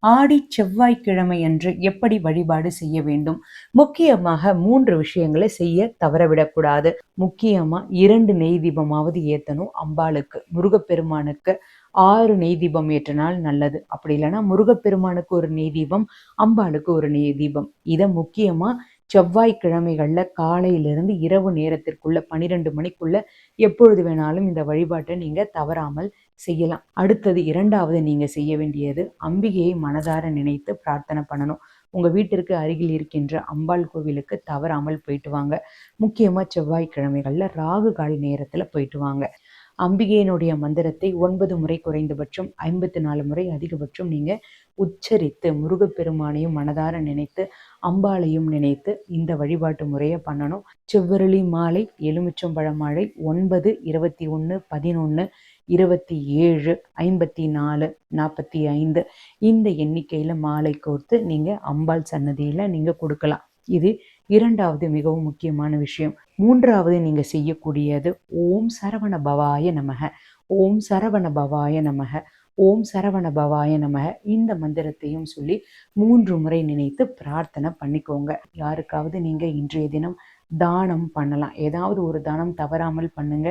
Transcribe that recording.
ஆடி செவ்வாய்க்கிழமை அன்று எப்படி வழிபாடு செய்ய வேண்டும்? முக்கியமாக 3 விஷயங்களை செய்ய தவறவிடக்கூடாது. முக்கியமா 2 நெய் தீபமாவது ஏத்தணும் அம்பாளுக்கு. முருகப்பெருமானுக்கு 6 நெய் தீபம் ஏற்றினால் நல்லது. அப்படி இல்லைன்னா முருகப்பெருமானுக்கு ஒரு நெய் தீபம், அம்பாளுக்கு ஒரு நெய் தீபம். இதை முக்கியமா செவ்வாய்க்கிழமைகள்ல காலையிலிருந்து இரவு நேரத்திற்குள்ள 12 மணிக்குள்ள எப்பொழுது வேணாலும் இந்த வழிபாட்டை நீங்க தவறாமல் செய்யலாம். அடுத்தது 2வது நீங்க செய்ய வேண்டியது அம்பிகையை மனதார நினைத்து பிரார்த்தனை பண்ணணும். உங்க வீட்டிற்கு அருகில் இருக்கின்ற அம்பாள் கோவிலுக்கு தவறாமல் போயிட்டு வாங்க. முக்கியமா செவ்வாய்க்கிழமைகள்ல ராகு கால நேரத்துல போயிட்டு வாங்க. அம்பிகையினுடைய மந்திரத்தை 9 முறை குறைந்தபட்சம், 54 முறை அதிகபட்சம் நீங்க உச்சரித்து முருகப்பெருமானையும் மனதார நினைத்து அம்பாளையும் நினைத்து இந்த வழிபாட்டு முறையை பண்ணணும். செவ்வரளி மாலை, எலுமிச்சம்பழ மாலை 9, 21, 11, 27, 54, 45 இந்த எண்ணிக்கையில மாலை கோர்த்து நீங்க அம்பாள் சன்னதியில நீங்க கொடுக்கலாம். இது 2வது மிகவும் முக்கியமான விஷயம். 3வது நீங்க செய்யக்கூடியது ஓம் சரவண பவாய நமக, ஓம் சரவண பவாய நமக, ஓம் சரவண பவாய நமக இந்த மந்திரத்தையும் சொல்லி 3 முறை நினைத்து பிரார்த்தனை பண்ணிக்கோங்க. யாருக்காவது நீங்க இன்றைய தினம் தானம் பண்ணலாம். ஏதாவது ஒரு தானம் தவறாமல் பண்ணுங்க.